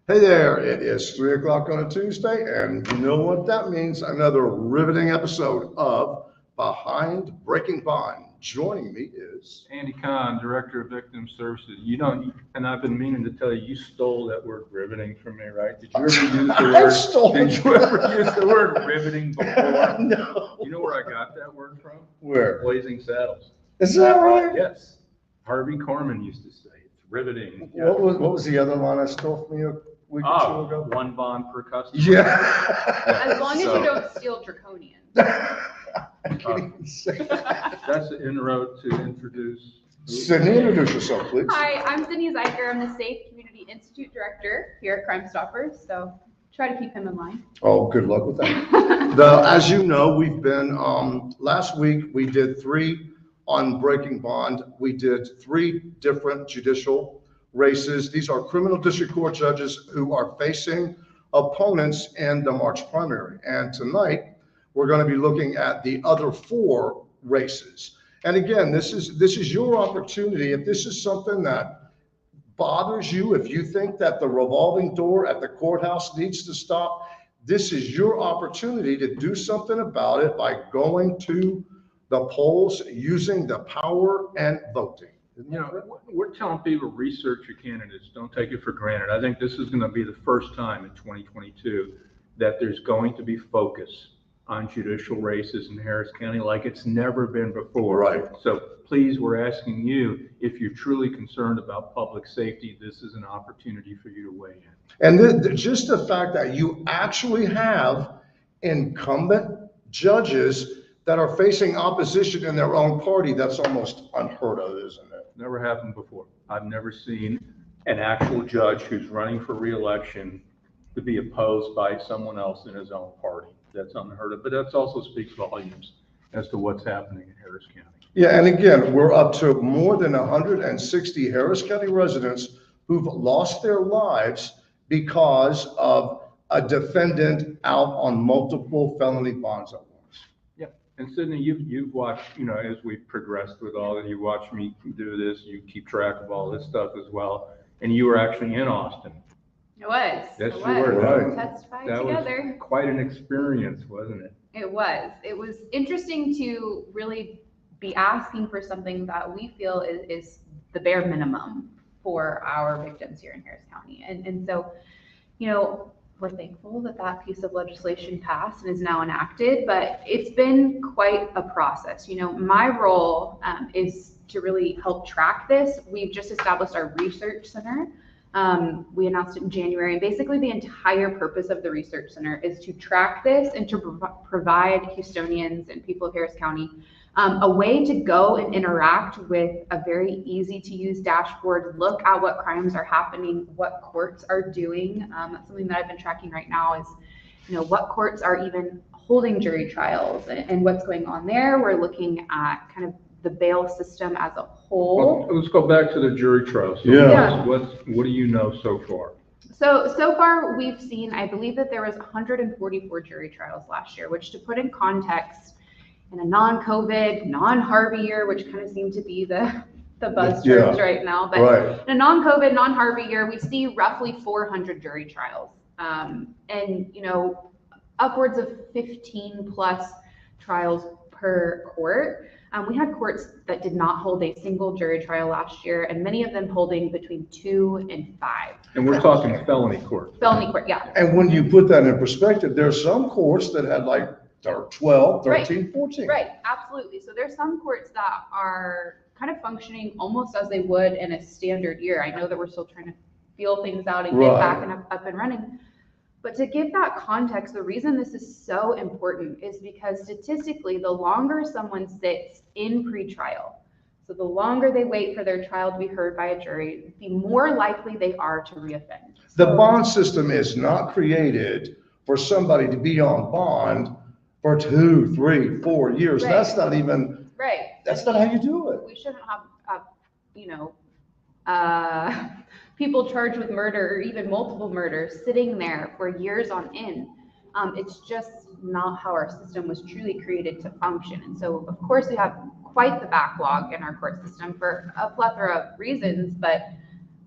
Hey there, it is 3 o'clock on a Tuesday, and you know what that means? Another riveting episode of Behind Breaking Bond. Joining me is Andy Kahn, Director of Victim Services. You know, and I've been meaning to tell you, you stole that word riveting from me, right? Did you ever use the I word? stole Did you it. ever use the word riveting before? No. You know where I got that word from? Where? Blazing Saddles. Is that right? Yes. Harvey Korman used to say it's riveting. What was the other line I stole from you a week or two ago? One bond per customer. Yeah. As long as you don't steal draconian. I can't even say that. That's the inroad to introduce. Sydney, introduce yourself, please. Hi, I'm Sydney Zeiger. I'm the Safe Community Institute Director here at Crime Stoppers, so try to keep him in line. Oh, good luck with that. As you know, we've been, last week we did 3 on Breaking Bond. We did 3 different judicial races. These are criminal district court judges who are facing opponents in the March primary. And tonight, we're going to be looking at the other 4 races. And again, this is your opportunity. If this is something that bothers you, if you think that the revolving door at the courthouse needs to stop, this is your opportunity to do something about it by going to the polls, using the power and voting. You know, we're telling people research your candidates. Don't take it for granted. I think this is going to be the first time in 2022 that there's going to be focus on judicial races in Harris County like it's never been before. Right. So please, we're asking you, if you're truly concerned about public safety, this is an opportunity for you to weigh in. And just the fact that you actually have incumbent judges that are facing opposition in their own party, that's almost unheard of, isn't it? Never happened before. I've never seen an actual judge who's running for re-election to be opposed by someone else in his own party. That's unheard of, but that also speaks volumes as to what's happening in Harris County. Yeah, and again, we're up to more than 160 Harris County residents who've lost their lives because of a defendant out on multiple felony bonds at once. Yeah, and Sydney, you've watched, you know, as we've progressed with all that, you watch me do this, you keep track of all this stuff as well, and you were actually in Austin. It was. Yes, it you was. were. Right. We testified That together. was quite an experience, wasn't it? It was. It was interesting to really be asking for something that we feel is the bare minimum for our victims here in Harris County. And so, you know, we're thankful that that piece of legislation passed and is now enacted, but it's been quite a process. You know, my role is to really help track this. We've just established our research center. We announced it in January, and basically the entire purpose of the research center is to track this and to provide Houstonians and people of Harris County a way to go and interact with a very easy to use dashboard, look at what crimes are happening, what courts are doing. That's something that I've been tracking right now is, you know, what courts are even holding jury trials and what's going on there. We're looking at kind of the bail system as a whole. Well, let's go back to the jury trials. So Yeah. what do you know so far? So far we've seen, I believe that there was 144 jury trials last year, which to put in context, in a non-COVID, non-Harvey year, which kind of seemed to be the buzz terms right now, but Right. in a non-COVID, non-Harvey year, we see roughly 400 jury trials. And, you know, upwards of 15 plus trials per court. We had courts that did not hold a single jury trial last year, and many of them holding between 2 and 5. And we're talking felony court. Felony court, yeah. And when you put that in perspective, there's some courts that had like 12, 13, 14. Right, absolutely. So there's some courts that are kind of functioning almost as they would in a standard year. I know that we're still trying to feel things out and get back and up and running. But to give that context, the reason this is so important is because statistically, the longer someone sits in pretrial, so the longer they wait for their trial to be heard by a jury, the more likely they are to reoffend. The bond system is not created for somebody to be on bond for 2, 3, 4 years. Right. That's not even, Right. that's not how you do it. We shouldn't have, you know, people charged with murder or even multiple murders sitting there for years on end. It's just not how our system was truly created to function. And so, of course, we have quite the backlog in our court system for a plethora of reasons, but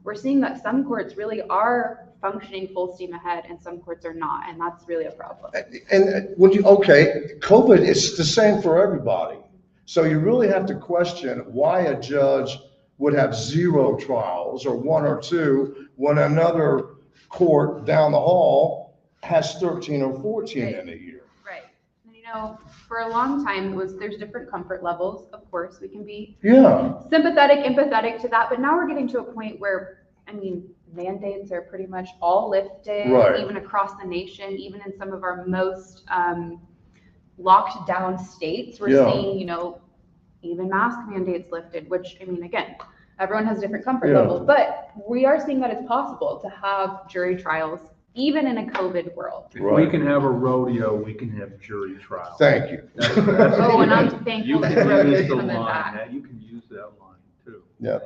we're seeing that some courts really are functioning full steam ahead and some courts are not, and that's really a problem. And would you, okay, COVID, it's the same for everybody. So you really have to question why a judge would have 0 trials or 1 or 2 when another court down the hall has 13 or 14 in a year. Right. And, you know, for a long time, there's different comfort levels. Of course, we can be sympathetic, empathetic to that, but now we're getting to a point where, I mean, mandates are pretty much all lifted, even across the nation, even in some of our most locked down states. We're seeing, you know, even mask mandates lifted, which, I mean, again, everyone has different comfort levels, but we are seeing that it's possible to have jury trials even in a COVID world. If we can have a rodeo, we can have jury trials. Thank you. Oh, and I'm thankful that the rodeo is coming back. You can use that line too. Yeah.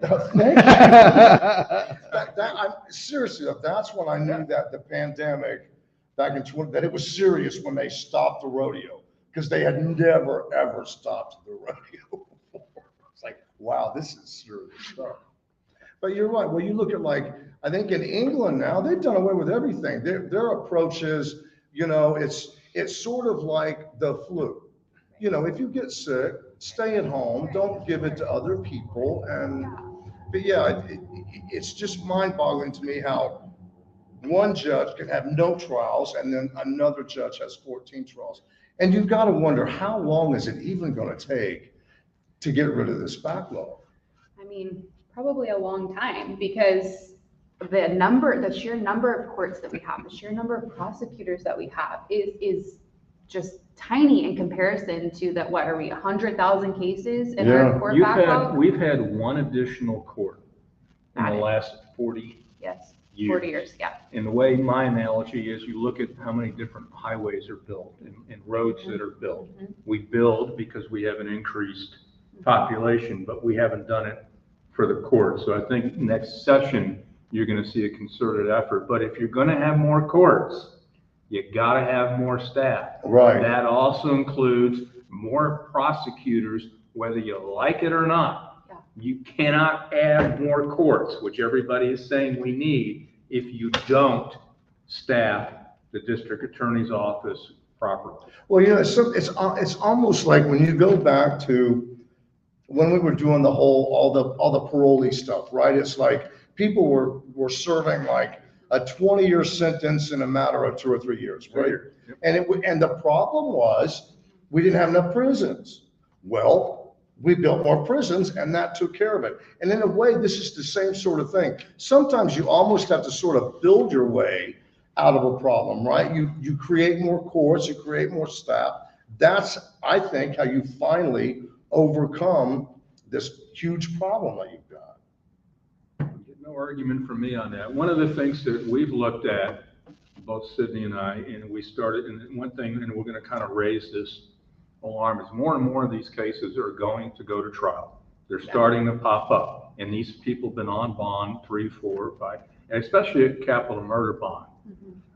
I'm seriously, that's when I knew that the pandemic back in that it was serious when they stopped the rodeo, because they had never ever stopped the rodeo before. It's like, wow, this is serious stuff. But you're right. Well, you look at, like, I think in England now, they've done away with everything. Their approach is, you know, it's sort of like the flu. You know, if you get sick, stay at home, don't give it to other people. But yeah, it's just mind-boggling to me how one judge can have no trials and then another judge has 14 trials. And you've got to wonder, how long is it even going to take to get rid of this backlog? I mean, probably a long time, because the sheer number of courts that we have, the sheer number of prosecutors that we have is just tiny in comparison to that. What are we, 100,000 cases in our court backlog? We've had 1 additional court in the last 40 years. 40 years, yeah. And the way my analogy is, you look at how many different highways are built and roads that are built. We build because we have an increased population, but we haven't done it for the courts. So I think next session, you're going to see a concerted effort. But if you're going to have more courts, you got to have more staff. Right. That also includes more prosecutors, whether you like it or not. You cannot add more courts, which everybody is saying we need, if you don't staff the district attorney's office properly. Well, you know, it's almost like when you go back to when we were doing the whole all the parolee stuff, right? It's like people were serving like a 20-year sentence in a matter of 2 or 3 years, right? Yep. And the problem was we didn't have enough prisons. Well, we built more prisons and that took care of it. And in a way, this is the same sort of thing. Sometimes you almost have to sort of build your way out of a problem, right? You create more courts, you create more staff. That's, I think, how you finally overcome this huge problem that you've got. No argument from me on that. One of the things that we've looked at, both Sydney and I, and we started, and one thing, and we're going to kind of raise this alarm, is more and more of these cases are going to go to trial. They're starting to pop up, and these people have been on bond 3, 4, 5, and especially a capital murder bond.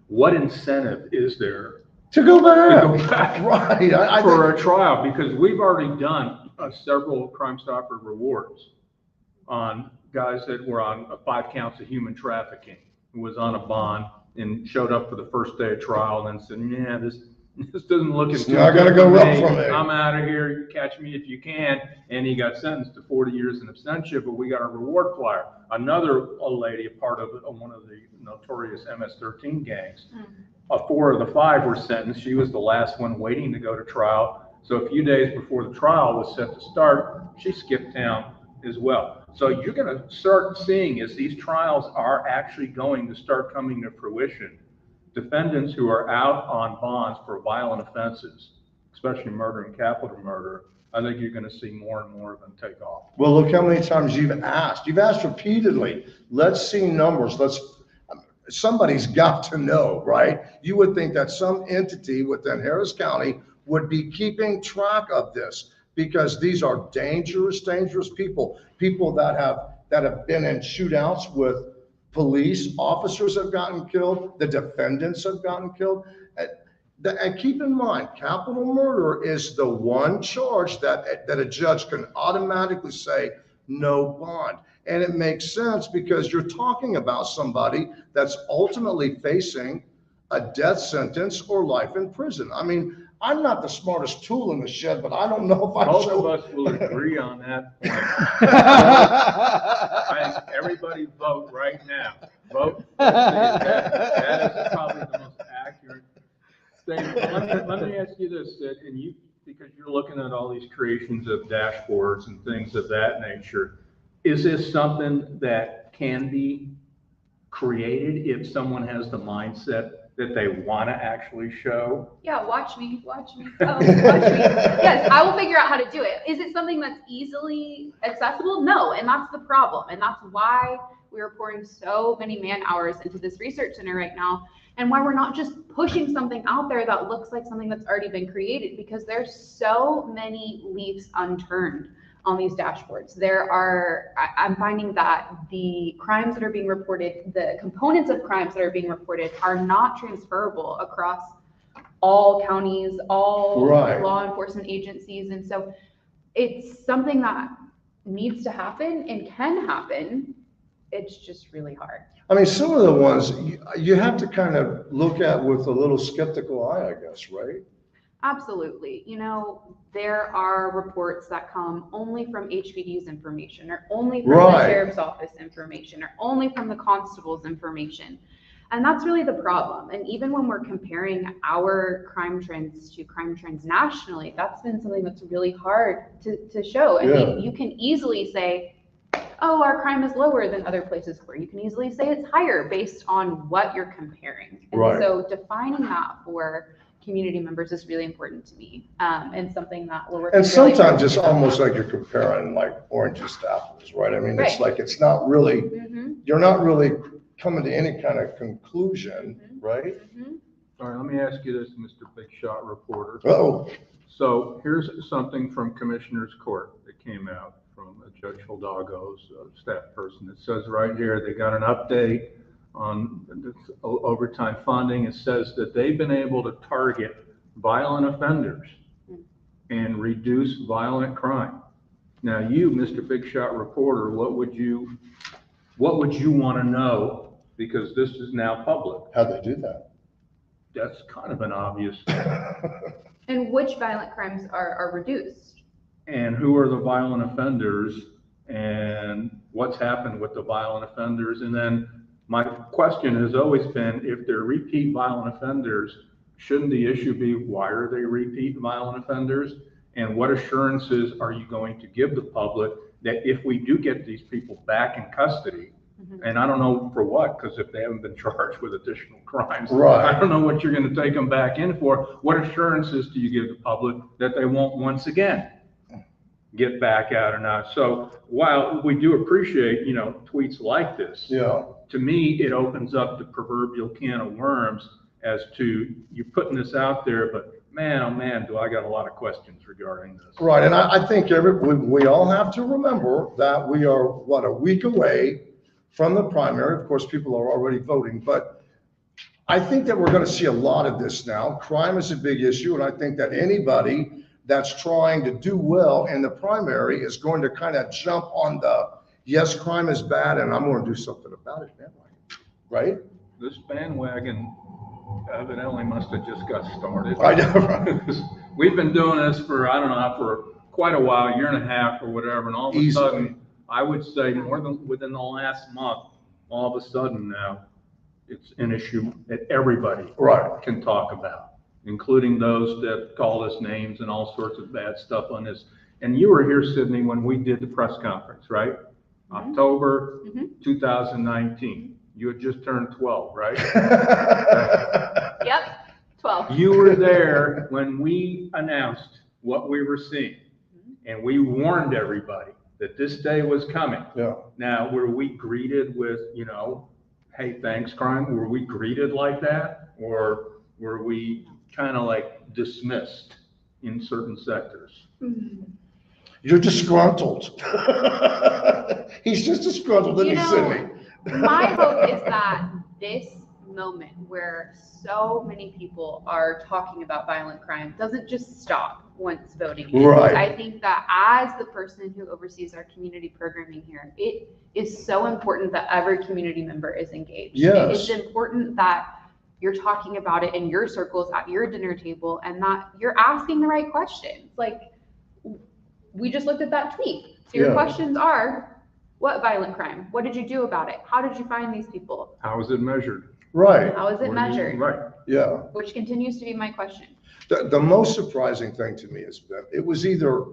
What incentive is there to go back? Right. For a trial? Because we've already done several Crime Stopper rewards on guys that were on 5 counts of human trafficking, who was on a bond and showed up for the first day of trial and then said, yeah, this doesn't look as good. I gotta go up from it. I'm out of here. You catch me if you can. And he got sentenced to 40 years in absentia, but we got a reward flyer. Another lady, a part of one of the notorious MS-13 gangs, 4 of the 5 were sentenced. She was the last one waiting to go to trial. So a few days before the trial was set to start, she skipped town as well. So you're going to start seeing, as these trials are actually going to start coming to fruition, defendants who are out on bonds for violent offenses, especially murder and capital murder, I think you're going to see more and more of them take off. Well, look how many times you've asked. You've asked repeatedly. Let's see numbers. Somebody's got to know, right? You would think that some entity within Harris County would be keeping track of this, because these are dangerous people that have been in shootouts with police officers have gotten killed, the defendants have gotten killed. And keep in mind, capital murder is the one charge that a judge can automatically say, no bond. And it makes sense because you're talking about somebody that's ultimately facing a death sentence or life in prison. I mean, I'm not the smartest tool in the shed, but I don't know if I Both show. of us will agree on that point. I think everybody vote right now. Vote. That is probably the most accurate thing. Let me ask you this, Sid, and you, because you're looking at all these creations of dashboards and things of that nature, is this something that can be created if someone has the mindset that they want to actually show? Yeah, watch me. Oh, watch me. Yes, I will figure out how to do it. Is it something that's easily accessible? No, and that's the problem. And that's why we're pouring so many man hours into this research center right now, and why we're not just pushing something out there that looks like something that's already been created, because there's so many leaves unturned on these dashboards. I'm finding that the crimes that are being reported, the components of crimes that are being reported are not transferable across all counties, all law enforcement agencies. And so it's something that needs to happen and can happen. It's just really hard. I mean, some of the ones you have to kind of look at with a little skeptical eye, I guess, right? Absolutely. You know, there are reports that come only from HPD's information, or only from the sheriff's office information, or only from the constable's information. And that's really the problem. And even when we're comparing our crime trends to crime trends nationally, that's been something that's really hard to show. I mean, you can easily say, oh, our crime is lower than other places, where you can easily say it's higher based on what you're comparing. And so defining that for community members is really important to me, and something that we're working. And sometimes it's almost like you're comparing like oranges to apples, right? I mean, it's like, it's not really, you're not really coming to any kind of conclusion, right? All right, let me ask you this, Mr. Big Shot Reporter. Oh. So here's something from Commissioner's Court that came out from Judge Hidalgo's staff person. It says right here, they got an update on overtime funding. It says that they've been able to target violent offenders and reduce violent crime. Now you, Mr. Big Shot Reporter, what would you want to know? Because this is now public. How'd they do that? That's kind of an obvious. And which violent crimes are reduced? And who are the violent offenders, and what's happened with the violent offenders? And then my question has always been, if they're repeat violent offenders, shouldn't the issue be, why are they repeat violent offenders? And what assurances are you going to give the public that if we do get these people back in custody, and I don't know for what, because if they haven't been charged with additional crimes, I don't know what you're going to take them back in for. What assurances do you give the public that they won't once again get back out or not? So while we do appreciate, tweets like this, to me, it opens up the proverbial can of worms as to you putting this out there, but man, oh man, do I got a lot of questions regarding this. Right, and I think we all have to remember that we are, a week away from the primary. Of course, people are already voting, but I think that we're going to see a lot of this now. Crime is a big issue, and I think that anybody that's trying to do well in the primary is going to kind of jump on the, yes, crime is bad, and I'm going to do something about it, right? This bandwagon evidently must have just got started. I know, right? We've been doing this for, I don't know, for quite a while, a year and a half or whatever, and all of a sudden, I would say more than within the last month, all of a sudden now, it's an issue that everybody can talk about, including those that called us names and all sorts of bad stuff on this. And you were here, Sydney, when we did the press conference, right? October 2019. You had just turned 12, right? Yep, 12. You were there when we announced what we were seeing, and we warned everybody that this day was coming. Now, were we greeted with, hey, thanks, crime? Were we greeted like that? Or were we kind of like dismissed in certain sectors? You're disgruntled. He's just disgruntled, and he's Sydney. My hope is that this moment where so many people are talking about violent crime doesn't just stop once voting. Right. I think that as the person who oversees our community programming here, it is so important that every community member is engaged. Yes. It's important that you're talking about it in your circles at your dinner table and that you're asking the right questions. Like, we just looked at that tweet. So your questions are, what violent crime? What did you do about it? How did you find these people? How is it measured? Right. How is it measured? Right. Yeah. Which continues to be my question. The most surprising thing to me is that it was either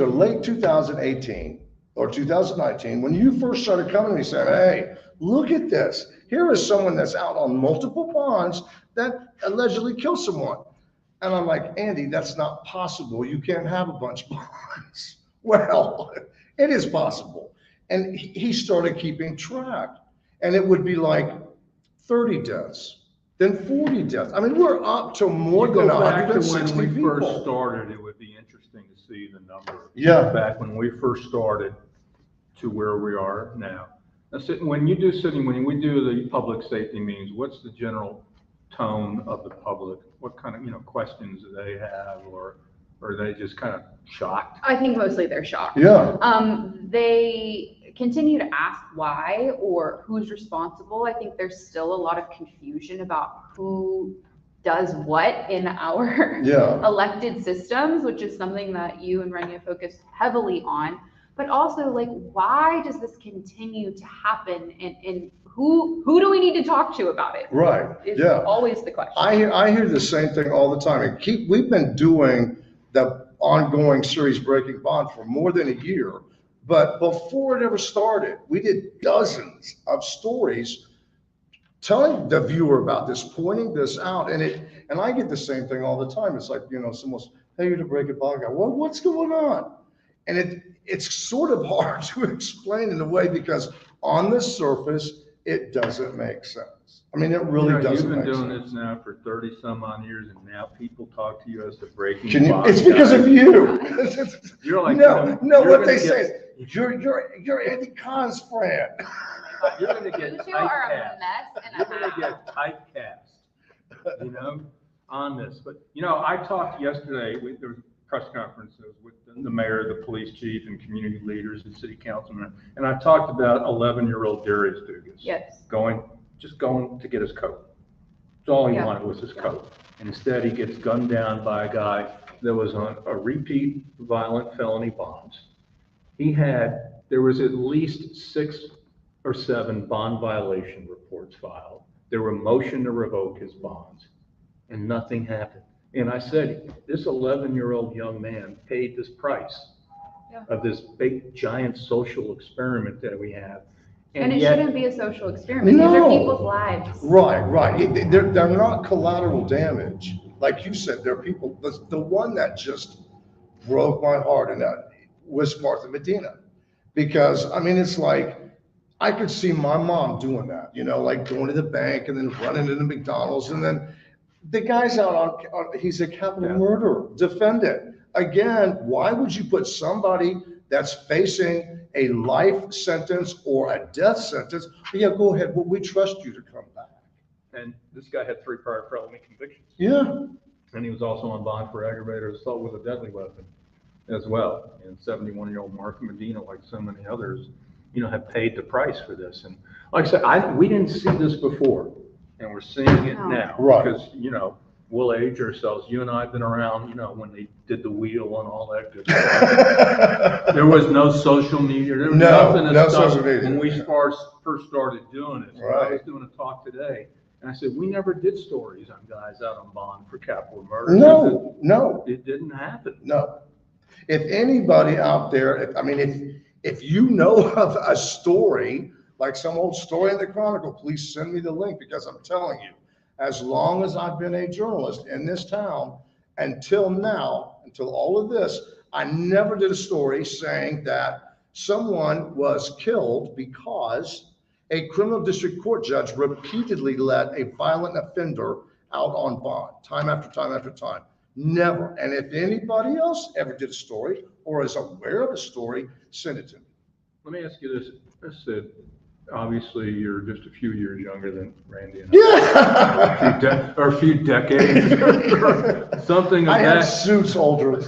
late 2018 or 2019 when you first started coming to me saying, hey, look at this. Here is someone that's out on multiple bonds that allegedly killed someone. And I'm like, Andy, that's not possible. You can't have a bunch of bonds. Well, it is possible. And he started keeping track. And it would be like 30 deaths, then 40 deaths. I mean, we're up to more than 160 when we people. first started, it would be interesting to see the number. Yeah. Back when we first started to where we are now. Now, when we do the public safety meetings, what's the general tone of the public? What kind of, questions do they have, or are they just kind of shocked? I think mostly they're shocked. Yeah. They continue to ask why or who's responsible. I think there's still a lot of confusion about who does what in our elected systems, which is something that you and Renia focus heavily on. But also, like, why does this continue to happen, and who do we need to talk to about it? Right. Is always the question. I hear the same thing all the time. And we've been doing the ongoing series Breaking Bond for more than a year, but before it ever started, we did dozens of stories telling the viewer about this, pointing this out, and I get the same thing all the time. It's like, someone's, hey, you're the Breaking Bond guy. What's going on? And it's sort of hard to explain in a way because on the surface, it doesn't make sense. I mean, it really doesn't make sense. You've been doing this now for 30 some odd years, and now people talk to you as the Breaking Bond. It's because of you. You're like, no, what they say is, you're Andy Kahn's friend. You're going to get You two are a mess and a You're going to get typecast, on this. But, I talked yesterday, there was press conferences with the mayor, the police chief, and community leaders and city councilmen. And I talked about 11-year-old Darius Dugas. Yes. Just going to get his coat. That's all he wanted was his coat. And instead he gets gunned down by a guy that was on a repeat violent felony bonds. There was at least 6 or 7 bond violation reports filed. There were motion to revoke his bonds, and nothing happened. And I said, this 11-year-old young man paid this price of this big, giant social experiment that we have. And it shouldn't be a social experiment. These are people's lives. Right. They're not collateral damage. Like you said, they're people. The one that just broke my heart and that was Martha Medina. Because, I mean, it's like, I could see my mom doing that, like going to the bank and then running into McDonald's, and then the guy's out on he's a capital murderer, defendant. Again, why would you put somebody that's facing a life sentence or a death sentence? Yeah, go ahead. Well, we trust you to come back. And this guy had 3 prior felony convictions. Yeah. And he was also on bond for aggravated assault with a deadly weapon as well. And 71-year-old Martha Medina, like so many others, have paid the price for this. And like I said, we didn't see this before. And we're seeing it now, right? Because we'll age ourselves. You and I have been around, when they did the wheel and all that good stuff. There was no social media. There was nothing. No social media. When we first started doing it, right. I was doing a talk today, and I said we never did stories on guys out on bond for capital murder. No, it didn't happen. No. If anybody out there, if you know of a story, like some old story in the Chronicle, please send me the link, because I'm telling you, as long as I've been a journalist in this town, until now, until all of this, I never did a story saying that someone was killed because a criminal district court judge repeatedly let a violent offender out on bond, time after time after time. Never. And if anybody else ever did a story or is aware of a story, send it to me. Let me ask you this. Obviously, you're just a few years younger than Randy and Yeah. or a few decades, or something of I have that, suits older.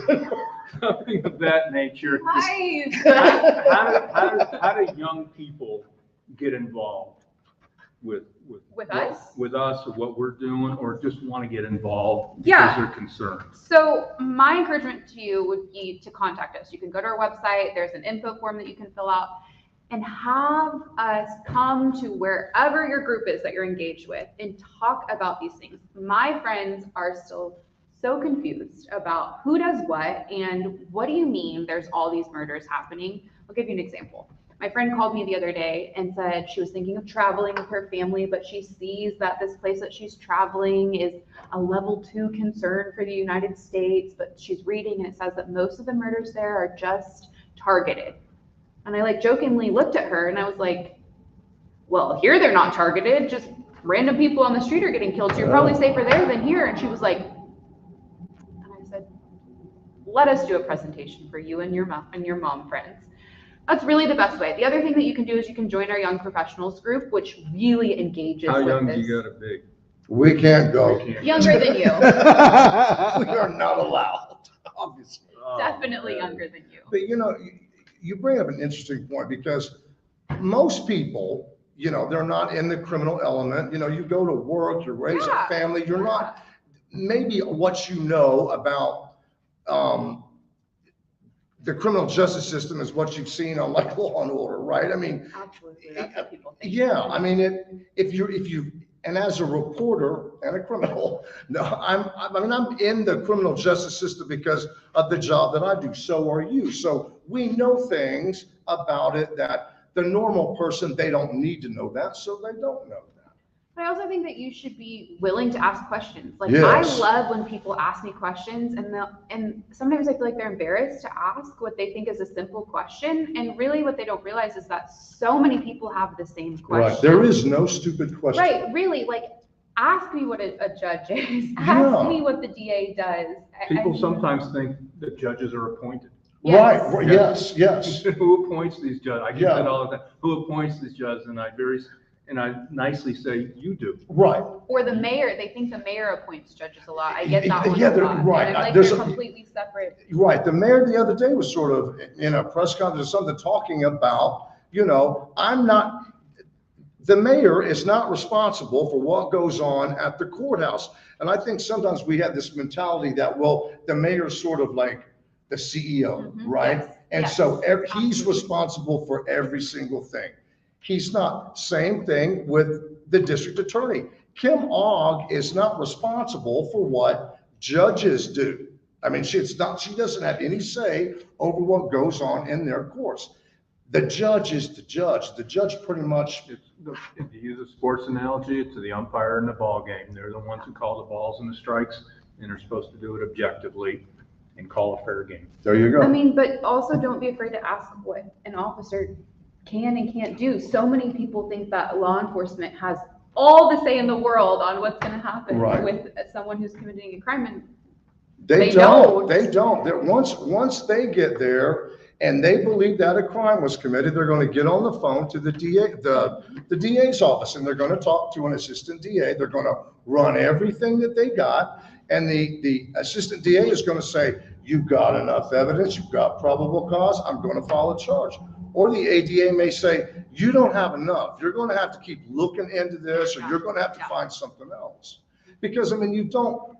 something of that nature. Nice. How do young people get involved with us? with us, or what we're doing, or just want to get involved because Yeah. they're concerned? So my encouragement to you would be to contact us. You can go to our website. There's an info form that you can fill out and have us come to wherever your group is that you're engaged with and talk about these things. My friends are still so confused about who does what and what do you mean there's all these murders happening. I'll give you an example. My friend called me the other day and said she was thinking of traveling with her family, but she sees that this place that she's traveling is a level 2 concern for the United States, but she's reading and it says that most of the murders there are just targeted. And I like jokingly looked at her and I was like, well, here they're not targeted, just random people on the street are getting killed, so you're probably safer there than here. And she was like, and I said, let us do a presentation for you and your mom friends. That's really the best way. The other thing that you can do is you can join our young professionals group, which really engages How with young this. do you got to be? We can't go. Younger than you. We are not allowed, obviously. Definitely man. younger than you. But you bring up an interesting point because most people, they're not in the criminal element. You go to work, you raise a family, you're not, maybe what you know about the criminal justice system is what you've seen on like Law and Order, right? I mean, Absolutely, that's what people think. yeah, I mean, if you, and as a reporter and a criminal, no, I'm in the criminal justice system because of the job that I do. So are you. So we know things about it that the normal person, they don't need to know that, so they don't know that. But I also think that you should be willing to ask questions. Like Yes. I love when people ask me questions and sometimes I feel like they're embarrassed to ask what they think is a simple question. And really what they don't realize is that so many people have the same question. Right, there is no stupid question. Right, really, like ask me what a judge is. Yeah. Ask me what the DA does. People sometimes think that judges are appointed. Yes. Right, yes. Who appoints these judges? I get Yeah. that all the time. Who appoints these judges? And I nicely say, you do. Right. Or the mayor, they think the mayor appoints judges a lot. I get that one Yeah, a they're- lot. right. And I'm like, There's they're a- completely separate. Right, the mayor the other day was sort of in a press conference or something talking about, the mayor is not responsible for what goes on at the courthouse. And I think sometimes we have this mentality that, well, the mayor's sort of like the CEO, right? Yes, And yes, so he's absolutely. responsible for every single thing. He's not. Same thing with the district attorney. Kim Ogg is not responsible for what judges do. I mean, she doesn't have any say over what goes on in their courts. The judge is the judge. The judge pretty much. If you use a sports analogy, it's the umpire in the ball game. They're the ones who call the balls and the strikes, and they're supposed to do it objectively and call a fair game. There you go. I mean, but also don't be afraid to ask what an officer can and can't do. So many people think that law enforcement has all the say in the world on what's going to happen Right. with someone who's committing a crime, and They They don't. don't. They don't. Once they get there and they believe that a crime was committed, they're going to get on the phone to the DA, the DA's office, and they're going to talk to an assistant DA. They're going to run everything that they got, and the assistant DA is going to say, "You've got enough evidence. You've got probable cause. I'm going to file a charge." Or the ADA may say, "You don't have enough. You're going to have to keep looking into this, or you're going to have to find something else." Because I mean,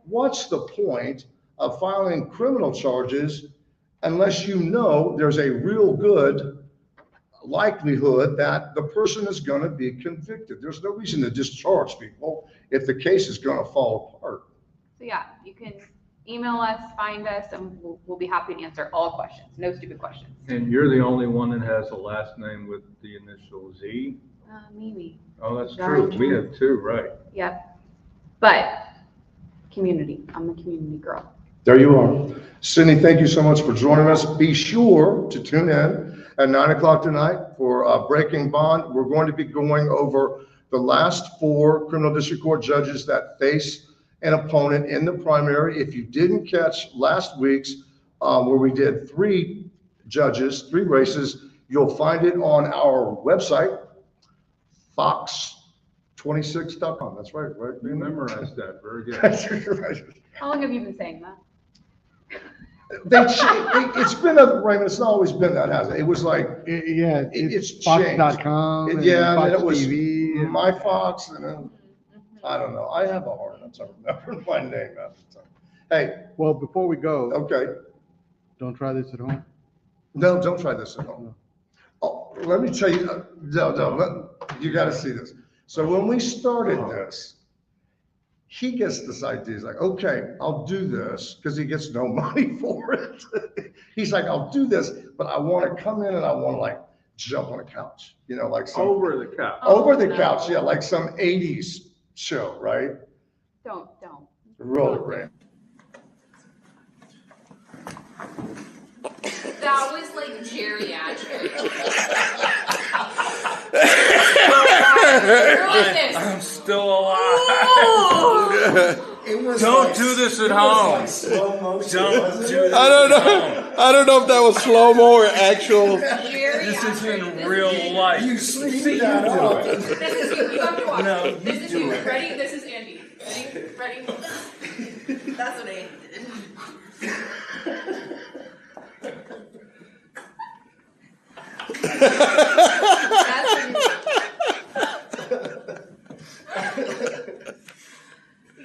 what's the point of filing criminal charges unless you know there's a real good likelihood that the person is going to be convicted? There's no reason to discharge people if the case is going to fall apart. so yeah, you can email us, find us, and we'll be happy to answer all questions. No stupid questions. And you're the only one that has a last name with the initial Z? Mimi. Oh, that's Very true. We true. have two, right? Yep. But community. I'm the community girl. There you are. Sydney, thank you so much for joining us. Be sure to tune in at 9 o'clock tonight for Breaking Bond. We're going to be going over the last 4 criminal district court judges that face an opponent in the primary. If you didn't catch last week's where we did 3 judges, 3 races, you'll find it on our website. fox26.com. That's right, right? You memorized that, very good. How long have you been saying that? It's been Raymond, it's not always been that, has it? It was like, Yeah, it's Fox.com. changed. and Yeah, and Fox then it was TV. and- My Fox, and then, I don't know. I have a hard time remembering my name at the time. Hey, Well, before we go, okay. don't try this at home. No, don't try this at home. Oh, let me tell you, you gotta see this. So when we started this, he gets this idea. He's like, okay, I'll do this, because he gets no money for it. He's like, I'll do this, but I want to come in and I want to like jump on a couch, like some Over the couch. over the couch, yeah, like some 80s show, right? Don't. Roll it, Ray. That was like geriatric. I'm still alive. It was Don't like- do this at it was home. like slow motion, Don't wasn't do it? this. I don't know. I don't know if that was slow mo or actual. This is in real life. You speed that up. This is you. You have to watch. No, this is do you. it. Ready? This is Andy. Ready? That's what Andy did. That's what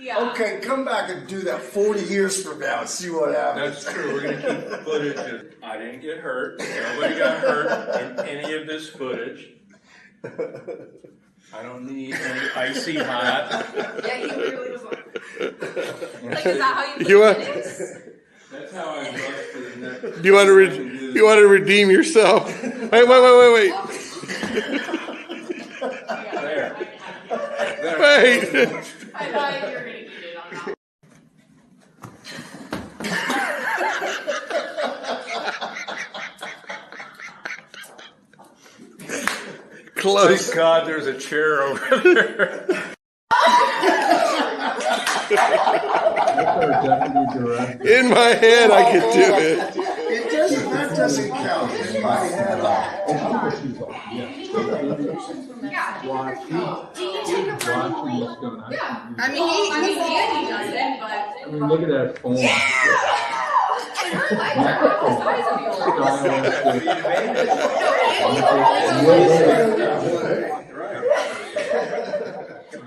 yeah. Okay, come back and do that 40 years from now and see what happens. That's true. We're gonna keep footage. I didn't get hurt. Nobody got hurt in any of this footage. I don't need any icy hot. Yeah, he really was like, is that how you You put want- minutes? That's how I rush to the next. Do you want to you want to redeem yourself? Wait. There. Wait. I thought you were gonna eat it on that. Close. Thank God there's a chair over there. That's our deputy director. In my head, I could do it. That doesn't count in my head. Yeah. Watch, Do you take a watching break? what's going on. Yeah. I mean, Andy does it, but. I mean, look at that form. And her legs are half the size of yours.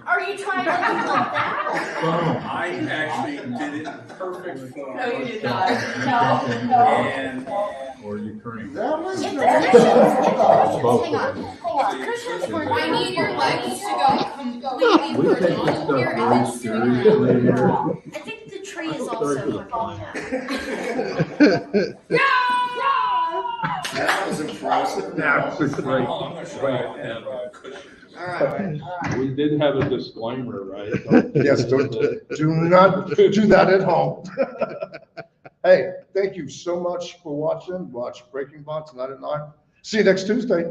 Are you trying to act like that? I actually did it in perfect form. No, you did not. No. And Or you turning. That was Hang nice. on. I need your legs to go completely We take this horizontal stuff here and very then swing seriously around. here. I think the tree is Sorry for also the fun. That was impressive. That's I'm great. gonna try to have a cushion. We did have a disclaimer, right? Yes, do not do that at home. Hey, thank you so much for watching. Watch Breaking Bond tonight at 9. See you next Tuesday.